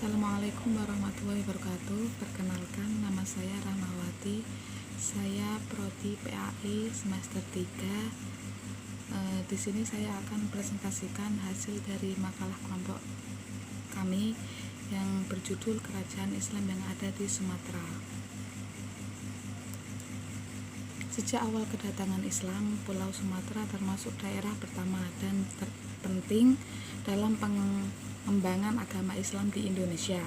Assalamualaikum warahmatullahi wabarakatuh. Perkenalkan, nama saya Rahmawati. Saya prodi PAI semester 3. Di sini saya akan presentasikan hasil dari makalah kelompok kami yang berjudul Kerajaan Islam yang ada di Sumatera. Sejak awal kedatangan Islam, Pulau Sumatera termasuk daerah pertama dan terpenting dalam pengembangan agama Islam di Indonesia.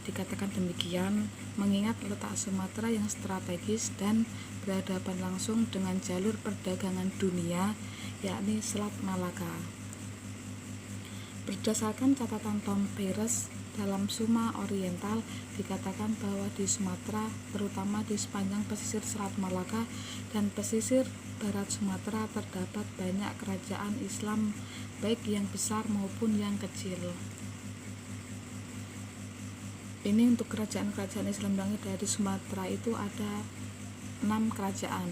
Dikatakan demikian mengingat letak Sumatera yang strategis dan berhadapan langsung dengan jalur perdagangan dunia, yakni Selat Malaka. Berdasarkan catatan Tom Peirce dalam Suma Oriental, dikatakan bahwa di Sumatera, terutama di sepanjang pesisir Selat Malaka dan pesisir barat Sumatera, terdapat banyak kerajaan Islam, baik yang besar maupun yang kecil. Ini untuk kerajaan-kerajaan Islam yang ada di Sumatera itu ada 6 kerajaan.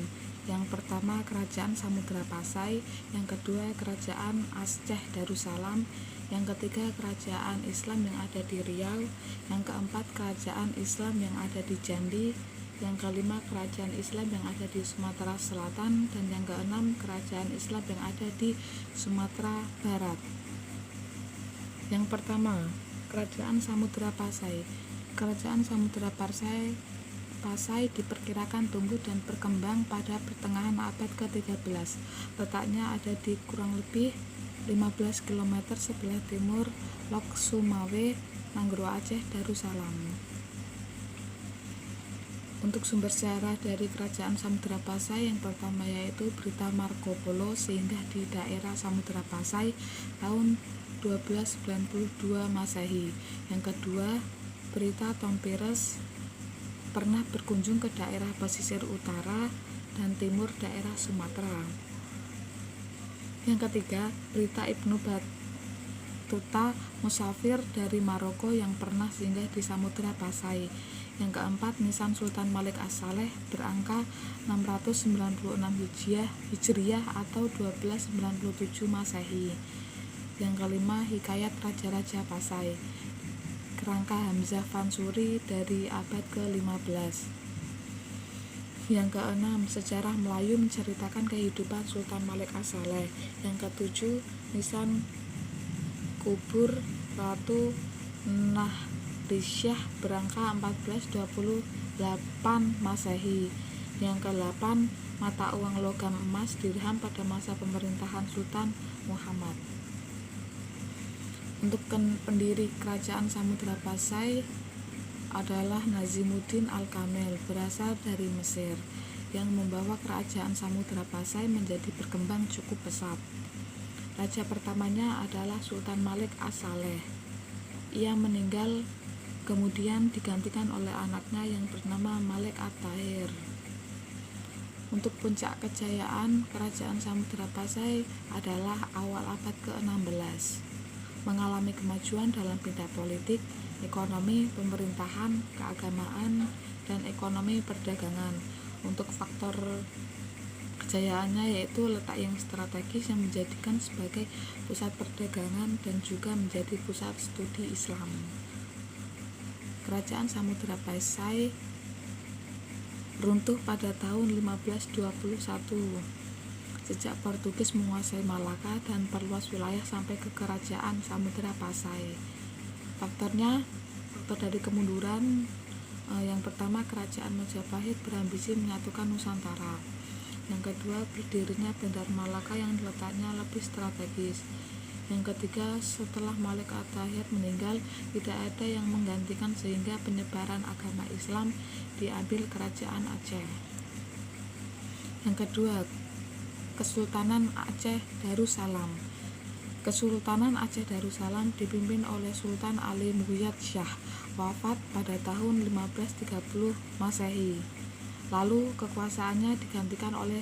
Yang pertama Kerajaan Samudra Pasai, yang kedua Kerajaan Aceh Darussalam, yang ketiga Kerajaan Islam yang ada di Riau, yang keempat Kerajaan Islam yang ada di Jambi, yang kelima Kerajaan Islam yang ada di Sumatera Selatan, dan yang keenam Kerajaan Islam yang ada di Sumatera Barat. Yang pertama, Kerajaan Samudra Pasai. Kerajaan Samudra Pasai diperkirakan tumbuh dan berkembang pada pertengahan abad ke-13. Letaknya ada di kurang lebih 15 km sebelah timur Lok Sumawe, Nanggro Aceh Darussalam. Untuk sumber sejarah dari Kerajaan Samudra Pasai, yang pertama yaitu berita Marco Polo singgah di daerah Samudra Pasai tahun 1292 Masehi. Yang kedua, berita Tom Peirce pernah berkunjung ke daerah pesisir utara dan timur daerah Sumatera. Yang ketiga, berita Ibnu Battuta musafir dari Maroko yang pernah singgah di Samudra Pasai. Yang keempat, nisan Sultan Malik As-Saleh berangka 696 Hijriah atau 1297 Masehi. Yang kelima, Hikayat Raja-Raja Pasai, kerangka Hamzah Fansuri dari abad ke-15. Yang keenam, Sejarah Melayu menceritakan kehidupan Sultan Malik As-Saleh. Yang ketujuh, nisan kubur Ratu Nahrisyah berangka 1428 Masehi. Yang ke-8, mata uang logam emas dirham pada masa pemerintahan Sultan Muhammad. Untuk pendiri Kerajaan Samudra Pasai adalah Nazimuddin Al-Kamil, berasal dari Mesir, yang membawa Kerajaan Samudra Pasai menjadi berkembang cukup pesat. Raja pertamanya adalah Sultan Malik As-Saleh. Ia meninggal kemudian digantikan oleh anaknya yang bernama Malik At-Tahir. Untuk puncak kejayaan Kerajaan Samudra Pasai adalah awal abad ke-16. Mengalami kemajuan dalam bidang politik, ekonomi, pemerintahan, keagamaan, dan ekonomi perdagangan. Untuk faktor kejayaannya yaitu letak yang strategis yang menjadikan sebagai pusat perdagangan dan juga menjadi pusat studi Islam. Kerajaan Samudra Pasai runtuh pada tahun 1521. Sejak Portugis menguasai Malaka dan perluas wilayah sampai ke Kerajaan Samudra Pasai. Faktor dari kemunduran, yang pertama Kerajaan Majapahit berambisi menyatukan Nusantara. Yang kedua, berdirinya Bandar Malaka yang letaknya lebih strategis. Yang ketiga, setelah Malik At-Tahir meninggal, tidak ada yang menggantikan sehingga penyebaran agama Islam diambil Kerajaan Aceh. Yang kedua, Kesultanan Aceh Darussalam. Kesultanan Aceh Darussalam dipimpin oleh Sultan Ali Muhyad Shah, wafat pada tahun 1530 Masehi. Lalu kekuasaannya digantikan oleh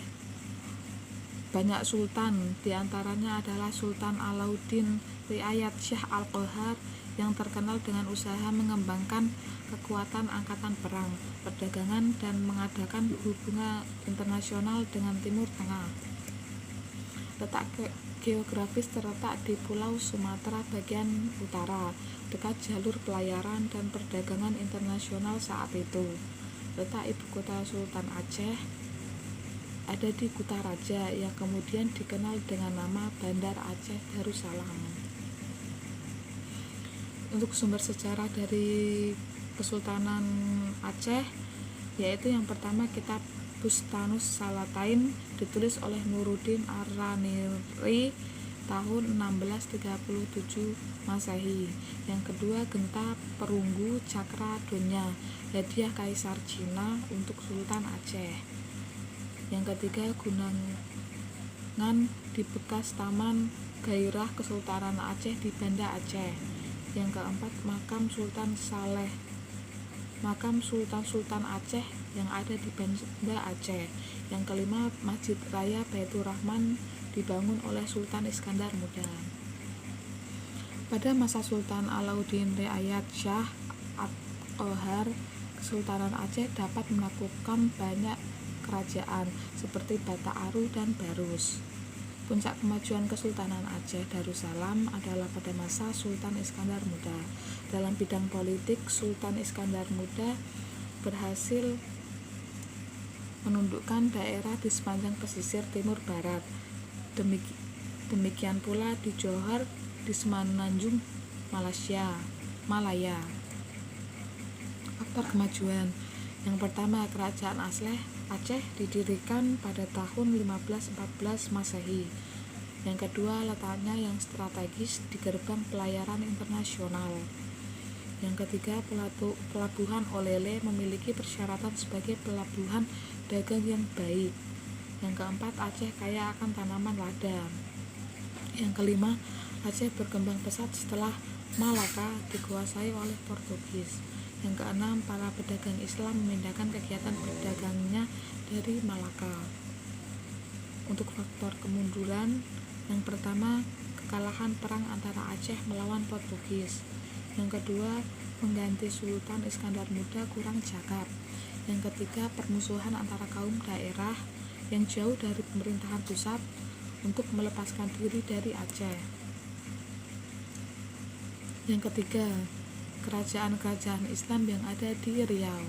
banyak sultan, diantaranya adalah Sultan Alauddin Riayat Shah Al-Qahar yang terkenal dengan usaha mengembangkan kekuatan angkatan perang, perdagangan, dan mengadakan hubungan internasional dengan Timur Tengah. Letak geografis terletak di Pulau Sumatera bagian utara, dekat jalur pelayaran dan perdagangan internasional saat itu. Letak ibu kota Sultan Aceh ada di Kutaraja yang kemudian dikenal dengan nama Bandar Aceh Darussalam. Untuk sumber sejarah dari Kesultanan Aceh, yaitu yang pertama kitab Bustanus Salatain ditulis oleh Nuruddin Ar-Raniri tahun 1637 Masehi. Yang kedua Genta Perunggu Cakra Donya, hadiah Kaisar Cina untuk Sultan Aceh. Yang ketiga Gunangan di bekas Taman Gairah Kesultanan Aceh di Banda Aceh. Yang keempat Makam Sultan Aceh yang ada di Banda Aceh. Yang kelima Masjid Raya Baitur Rahman dibangun oleh Sultan Iskandar Muda. Pada masa Sultan Alauddin Riayat Shah At-Qohar, Kesultanan Aceh dapat menaklukkan banyak kerajaan seperti Bata Aru dan Barus. Puncak kemajuan Kesultanan Aceh Darussalam adalah pada masa Sultan Iskandar Muda. Dalam bidang politik, Sultan Iskandar Muda berhasil menundukkan daerah di sepanjang pesisir timur barat. Demikian pula di Johor, di Semenanjung Malaya. Faktor kemajuan. Yang pertama, Kerajaan Aceh didirikan pada tahun 1514 Masehi. Yang kedua, letaknya yang strategis di gerbang pelayaran internasional. Yang ketiga, pelabuhan Olele memiliki persyaratan sebagai pelabuhan dagang yang baik. Yang keempat, Aceh kaya akan tanaman lada. Yang kelima, Aceh berkembang pesat setelah Malaka dikuasai oleh Portugis. Yang keenam, para pedagang Islam memindahkan kegiatan berdagangnya dari Malaka. Untuk faktor kemunduran, yang pertama, kekalahan perang antara Aceh melawan Portugis. Yang kedua, pengganti Sultan Iskandar Muda kurang cakap. Yang ketiga, permusuhan antara kaum daerah yang jauh dari pemerintahan pusat untuk melepaskan diri dari Aceh. Yang ketiga, kerajaan-kerajaan Islam yang ada di Riau.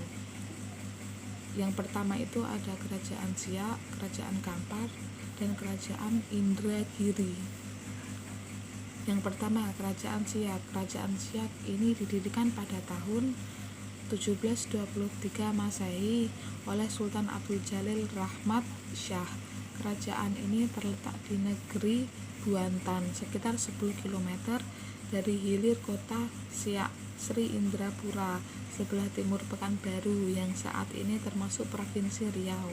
Yang pertama itu ada Kerajaan Siak, Kerajaan Kampar, dan Kerajaan Indragiri. Yang pertama, Kerajaan Siak. Kerajaan Siak ini didirikan pada tahun 1723 Masehi oleh Sultan Abdul Jalil Rahmat Shah. Kerajaan ini terletak di negeri Buantan, sekitar 10 km dari hilir kota Siak Sri Indrapura, sebelah timur Pekanbaru yang saat ini termasuk Provinsi Riau.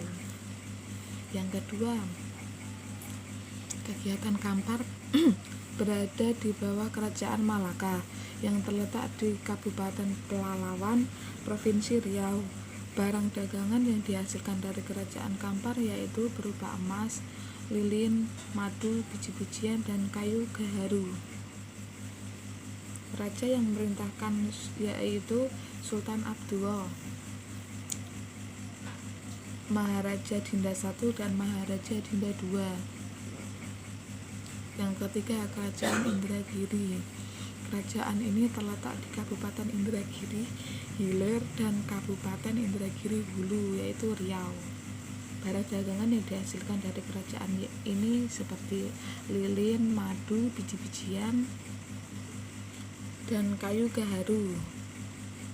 Yang kedua, kegiatan Kampar berada di bawah Kerajaan Malaka yang terletak di Kabupaten Pelalawan, Provinsi Riau. Barang dagangan yang dihasilkan dari Kerajaan Kampar yaitu berupa emas, lilin, madu, biji-bijian, dan kayu gaharu. Raja yang memerintahkan yaitu Sultan Abdullah, Maharaja Dinda I dan Maharaja Dinda II. Yang ketiga, Kerajaan Indragiri. Kerajaan ini terletak di Kabupaten Indragiri Hilir dan Kabupaten Indragiri Hulu, yaitu Riau. Barang dagangan yang dihasilkan dari kerajaan ini seperti lilin, madu, biji-bijian, dan kayu gaharu.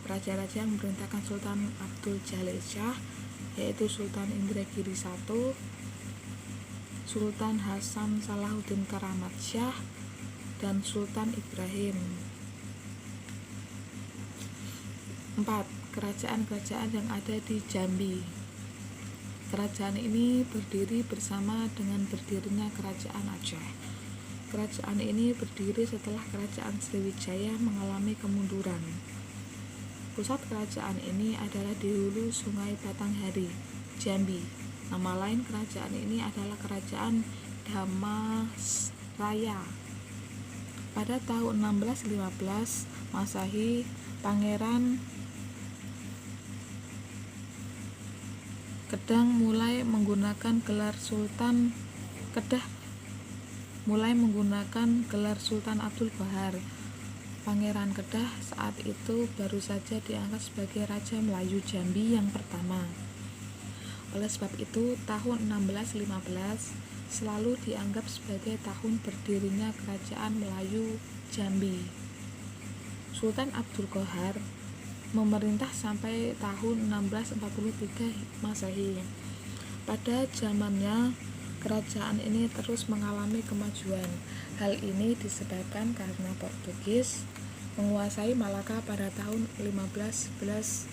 Raja-raja yang memerintahkan Sultan Abdul Jalil Shah yaitu Sultan Indragiri I, Sultan Hasan Salahuddin Karamat Shah, dan Sultan Ibrahim. 4. Kerajaan-kerajaan yang ada di Jambi. Kerajaan ini berdiri bersama dengan berdirinya Kerajaan Aceh. Kerajaan ini berdiri setelah Kerajaan Sriwijaya mengalami kemunduran. Pusat kerajaan ini adalah di hulu Sungai Batanghari, Jambi. Nama lain kerajaan ini adalah Kerajaan Damasraya. Pada tahun 1615 Masehi, Pangeran Kedang mulai menggunakan gelar Sultan Kedah mulai menggunakan gelar Sultan Abdul Qahar. Pangeran Kedah saat itu baru saja diangkat sebagai Raja Melayu Jambi yang pertama. Oleh sebab itu, tahun 1615 selalu dianggap sebagai tahun berdirinya Kerajaan Melayu Jambi. Sultan Abdul Qahar memerintah sampai tahun 1643 Masehi. Pada zamannya, kerajaan ini terus mengalami kemajuan. Hal ini disebabkan karena Portugis menguasai Malaka pada tahun 1511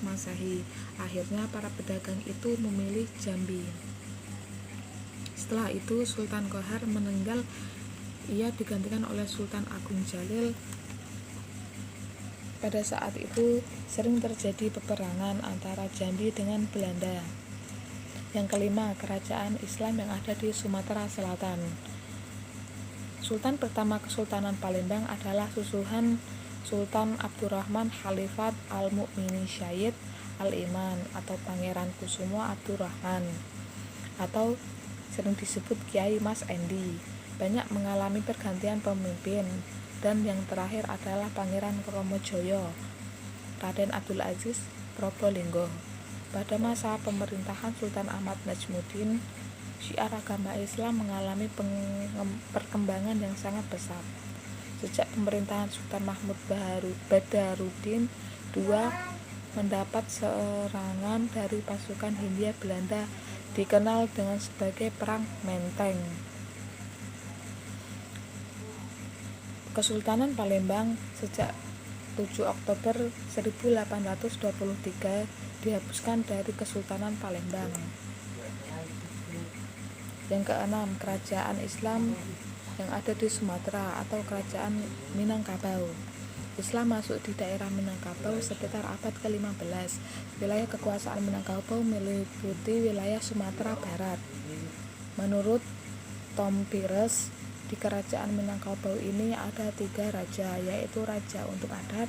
Masehi. Akhirnya para pedagang itu memilih Jambi. Setelah itu Sultan Qahar meninggal. Ia digantikan oleh Sultan Agung Jalil. Pada saat itu sering terjadi peperangan antara Jambi dengan Belanda. Yang kelima, kerajaan Islam yang ada di Sumatera Selatan. Sultan pertama Kesultanan Palembang adalah susuhan Sultan Abdurrahman Khalifat Al-Mu'minin Syahid Al-Iman atau Pangeran Kusumo Abdurrahman atau sering disebut Kiai Mas Endi. Banyak mengalami pergantian pemimpin, dan yang terakhir adalah Pangeran Kromojoyo Raden Abdul Aziz Probolinggo. Pada masa pemerintahan Sultan Ahmad Najmuddin, syiar agama Islam mengalami perkembangan yang sangat pesat. Sejak pemerintahan Sultan Mahmud Badaruddin II mendapat serangan dari pasukan Hindia Belanda dikenal dengan sebagai Perang Menteng. Kesultanan Palembang sejak 7 Oktober 1823 dihapuskan dari Kesultanan Palembang. Yang keenam, kerajaan Islam yang ada di Sumatera atau Kerajaan Minangkabau. Islam masuk di daerah Minangkabau sekitar abad ke-15. Wilayah kekuasaan Minangkabau meliputi wilayah Sumatera Barat. Menurut Tom Pires, di kerajaan Minangkabau ini ada 3 raja, yaitu raja untuk adat,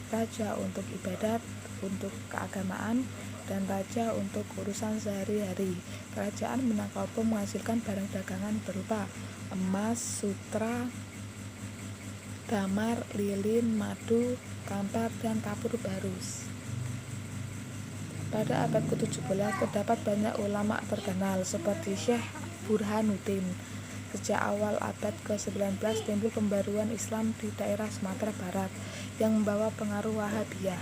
raja untuk ibadat, untuk keagamaan, dan raja untuk urusan sehari-hari. Kerajaan Minangkabau menghasilkan barang dagangan berupa emas, sutra, damar, lilin, madu, kampar, dan kapur barus. Pada abad ke-17 terdapat banyak ulama terkenal seperti Syekh Burhanuddin. Sejak awal abad ke-19 timbul pembaruan Islam di daerah Sumatera Barat yang membawa pengaruh Wahabiyah.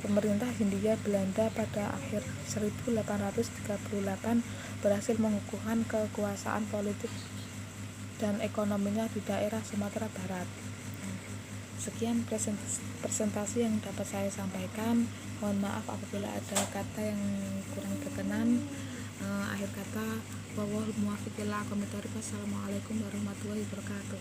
Pemerintah Hindia Belanda pada akhir 1838 berhasil mengukuhkan kekuasaan politik dan ekonominya di daerah Sumatera Barat. Sekian presentasi yang dapat saya sampaikan. Mohon maaf apabila ada kata yang kurang berkenan. Akhir kata, wallahul muwaffiq ila aqwamit thoriq. Wassalamualaikum warahmatullahi wabarakatuh.